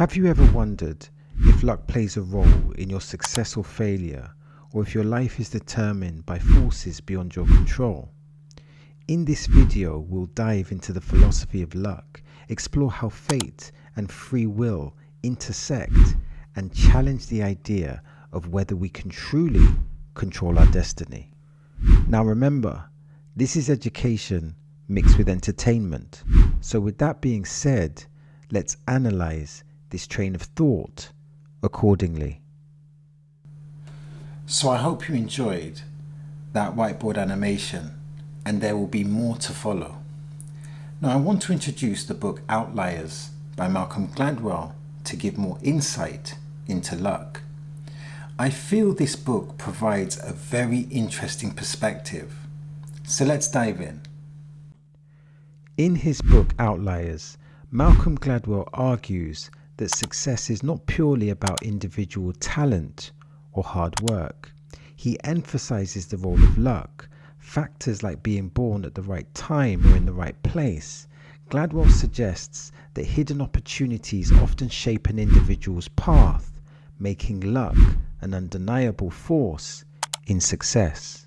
Have you ever wondered if luck plays a role in your success or failure, or if your life is determined by forces beyond your control? In this video, we'll dive into the philosophy of luck, explore how fate and free will intersect, and challenge the idea of whether we can truly control our destiny. Now remember, this is education mixed with entertainment. So with that being said, let's analyze this train of thought accordingly. So I hope you enjoyed that whiteboard animation, and there will be more to follow. Now I want to introduce the book Outliers by Malcolm Gladwell to give more insight into luck. I feel this book provides a very interesting perspective. So let's dive in. In his book Outliers, Malcolm Gladwell argues that success is not purely about individual talent or hard work. He emphasizes the role of luck, factors like being born at the right time or in the right place. Gladwell suggests that hidden opportunities often shape an individual's path, making luck an undeniable force in success.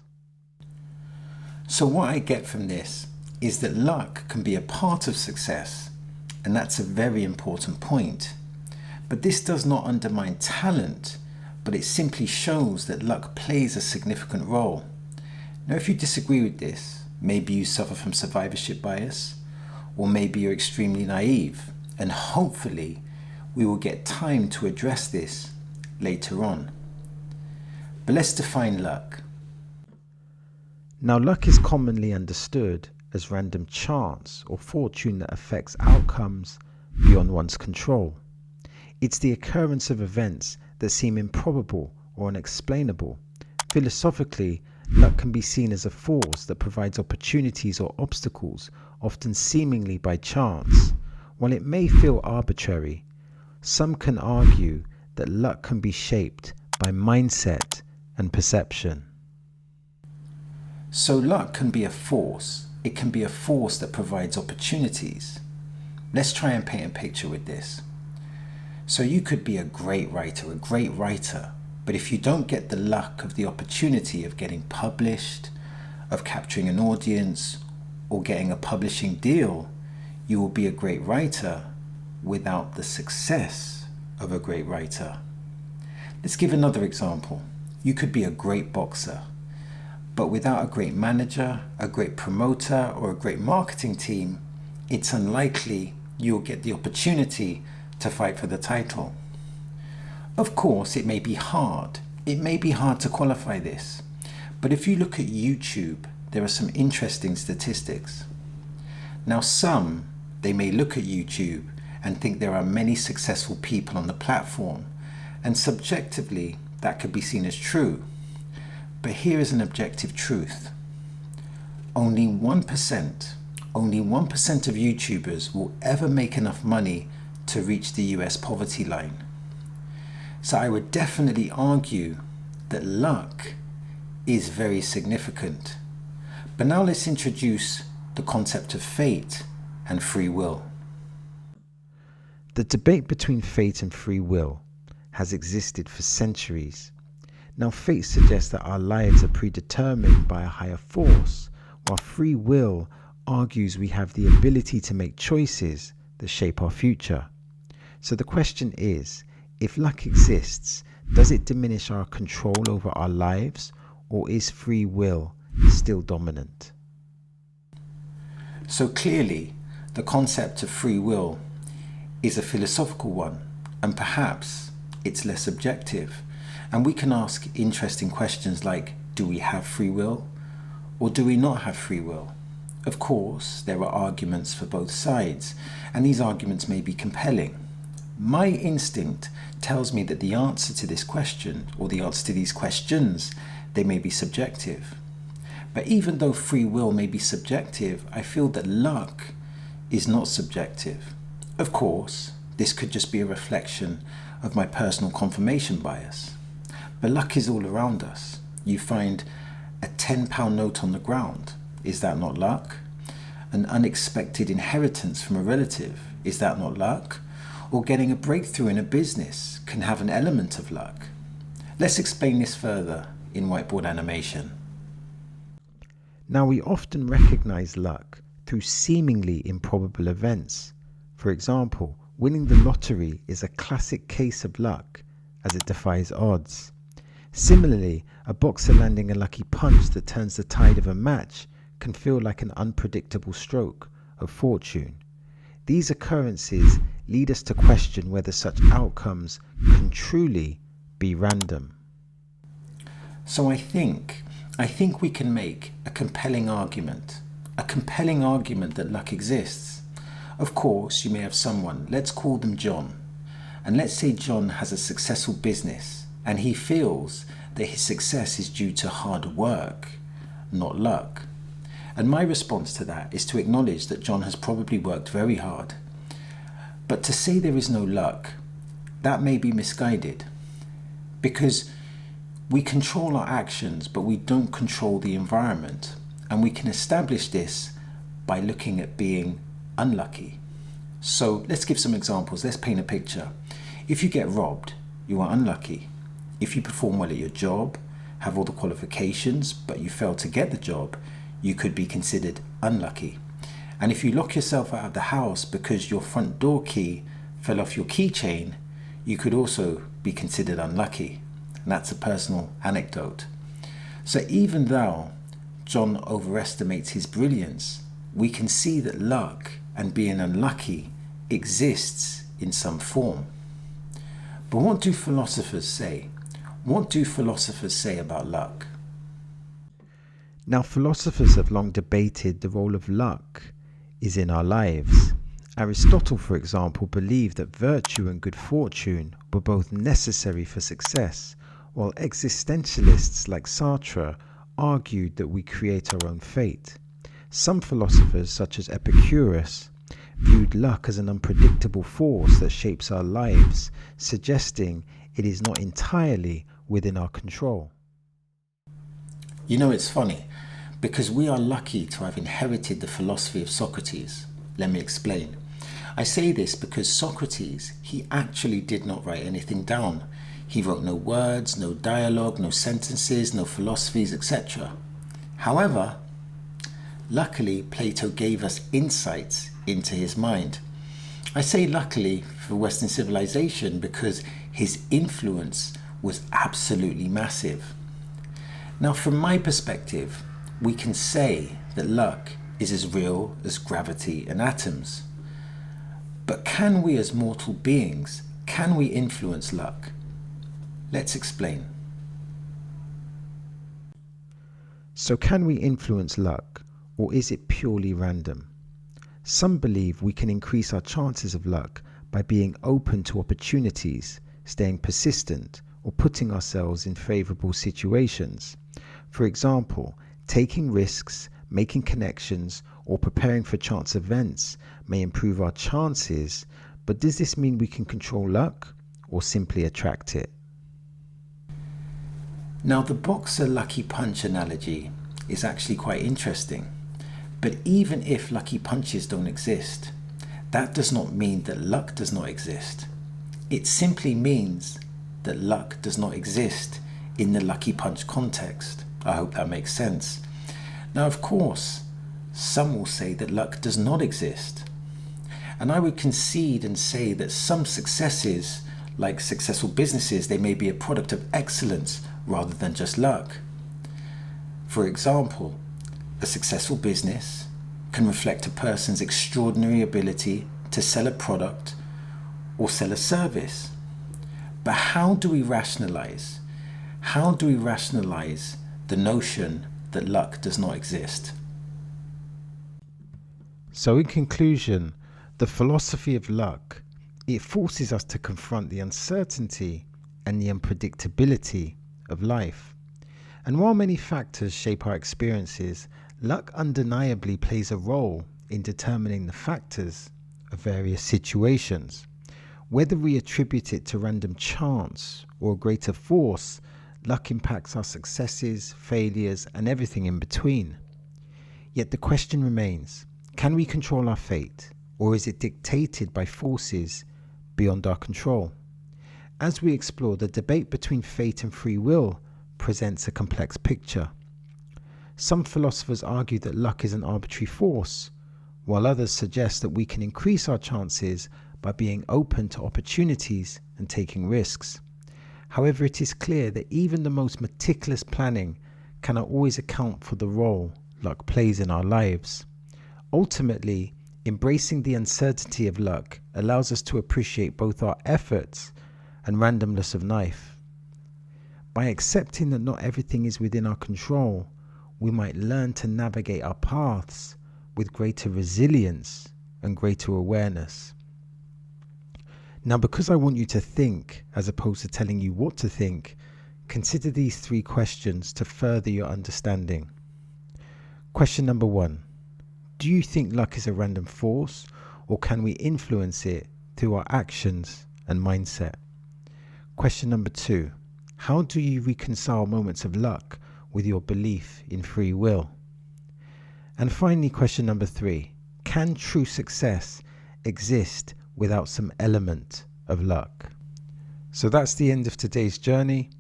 So what I get from this is that luck can be a part of success, and that's a very important point. But this does not undermine talent, but it simply shows that luck plays a significant role. Now, if you disagree with this, maybe you suffer from survivorship bias, or maybe you're extremely naive, and hopefully we will get time to address this later on. But let's define luck. Now, luck is commonly understood as random chance or fortune that affects outcomes beyond one's control. It's the occurrence of events that seem improbable or unexplainable. Philosophically, luck can be seen as a force that provides opportunities or obstacles, often seemingly by chance. While it may feel arbitrary, some can argue that luck can be shaped by mindset and perception. So luck can be a force. It can be a force that provides opportunities. Let's try and paint a picture with this. So you could be a great writer, but if you don't get the luck of the opportunity of getting published, of capturing an audience, or getting a publishing deal, you will be a great writer without the success of a great writer. Let's give another example. You could be a great boxer, but without a great manager, a great promoter, or a great marketing team, it's unlikely you'll get the opportunity to fight for the title. Of course, it may be hard. It may be hard to qualify this. But if you look at YouTube, there are some interesting statistics. Now, they may look at YouTube and think there are many successful people on the platform, and subjectively, that could be seen as true. But here is an objective truth. Only 1% of YouTubers will ever make enough money to reach the US poverty line. So I would definitely argue that luck is very significant. But now let's introduce the concept of fate and free will. The debate between fate and free will has existed for centuries. Now, fate suggests that our lives are predetermined by a higher force, while free will argues we have the ability to make choices that shape our future. So the question is, if luck exists, does it diminish our control over our lives, or is free will still dominant? So clearly, the concept of free will is a philosophical one, and perhaps it's less objective. And we can ask interesting questions like, do we have free will, or do we not have free will? Of course, there are arguments for both sides, and these arguments may be compelling. My instinct tells me that the answer to this question, or the answer to these questions, they may be subjective. But even though free will may be subjective, I feel that luck is not subjective. Of course, this could just be a reflection of my personal confirmation bias. But luck is all around us. You find a £10 note on the ground. Is that not luck? An unexpected inheritance from a relative. Is that not luck? or getting a breakthrough in a business can have an element of luck. Let's explain this further in whiteboard animation. Now, we often recognize luck through seemingly improbable events. For example, winning the lottery is a classic case of luck, as it defies odds. Similarly, a boxer landing a lucky punch that turns the tide of a match can feel like an unpredictable stroke of fortune. These occurrences lead us to question whether such outcomes can truly be random. So I think we can make a compelling argument that luck exists. Of course, you may have someone, let's call them John, and let's say John has a successful business and he feels that his success is due to hard work, not luck. And my response to that is to acknowledge that John has probably worked very hard. But to say there is no luck, that may be misguided, because we control our actions, but we don't control the environment. And we can establish this by looking at being unlucky. So let's give some examples. Let's paint a picture. If you get robbed, you are unlucky. If you perform well at your job, have all the qualifications, but you fail to get the job, you could be considered unlucky. And if you lock yourself out of the house because your front door key fell off your keychain, you could also be considered unlucky. And that's a personal anecdote. So even though John overestimates his brilliance, we can see that luck and being unlucky exists in some form. But what do philosophers say? What do philosophers say about luck? Now, philosophers have long debated the role of luck is in our lives. Aristotle, for example, believed that virtue and good fortune were both necessary for success, while existentialists like Sartre argued that we create our own fate. Some philosophers, such as Epicurus, viewed luck as an unpredictable force that shapes our lives, suggesting it is not entirely within our control. You know, it's funny, because we are lucky to have inherited the philosophy of Socrates. Let me explain. I say this because Socrates, he actually did not write anything down. He wrote no words, no dialogue, no sentences, no philosophies, etc. However, luckily, Plato gave us insights into his mind. I say luckily for Western civilization because his influence was absolutely massive. Now, from my perspective, we can say that luck is as real as gravity and atoms. But can we as mortal beings, can we influence luck? Let's explain. So can we influence luck, or is it purely random? Some believe we can increase our chances of luck by being open to opportunities, staying persistent, or putting ourselves in favorable situations. For example, taking risks, making connections, or preparing for chance events may improve our chances, but does this mean we can control luck or simply attract it? Now, the boxer lucky punch analogy is actually quite interesting. But even if lucky punches don't exist, that does not mean that luck does not exist. It simply means that luck does not exist in the lucky punch context. I hope that makes sense. Now, of course, some will say that luck does not exist. And I would concede and say that some successes, like successful businesses, they may be a product of excellence rather than just luck. For example, a successful business can reflect a person's extraordinary ability to sell a product or sell a service. But how do we rationalize? How do we rationalize the notion that luck does not exist? So in conclusion, the philosophy of luck, it forces us to confront the uncertainty and the unpredictability of life. And while many factors shape our experiences, luck undeniably plays a role in determining the factors of various situations. Whether we attribute it to random chance or a greater force, luck impacts our successes, failures, and everything in between. Yet the question remains, can we control our fate, or is it dictated by forces beyond our control. As we explore, the debate between fate and free will presents a complex picture. Some philosophers argue that luck is an arbitrary force, while others suggest that we can increase our chances by being open to opportunities and taking risks. However, it is clear that even the most meticulous planning cannot always account for the role luck plays in our lives. Ultimately, embracing the uncertainty of luck allows us to appreciate both our efforts and randomness of life. By accepting that not everything is within our control, we might learn to navigate our paths with greater resilience and greater awareness. Now, because I want you to think as opposed to telling you what to think, consider these 3 questions to further your understanding. Question number 1. Do you think luck is a random force, or can we influence it through our actions and mindset? Question number 2. How do you reconcile moments of luck with your belief in free will? And finally, question number 3. Can true success exist without some element of luck? So that's the end of today's journey.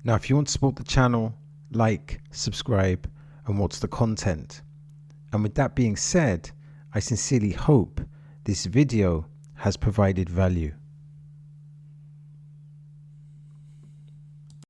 Now, if you want to support the channel, like, subscribe, and watch the content. And with that being said, I sincerely hope this video has provided value.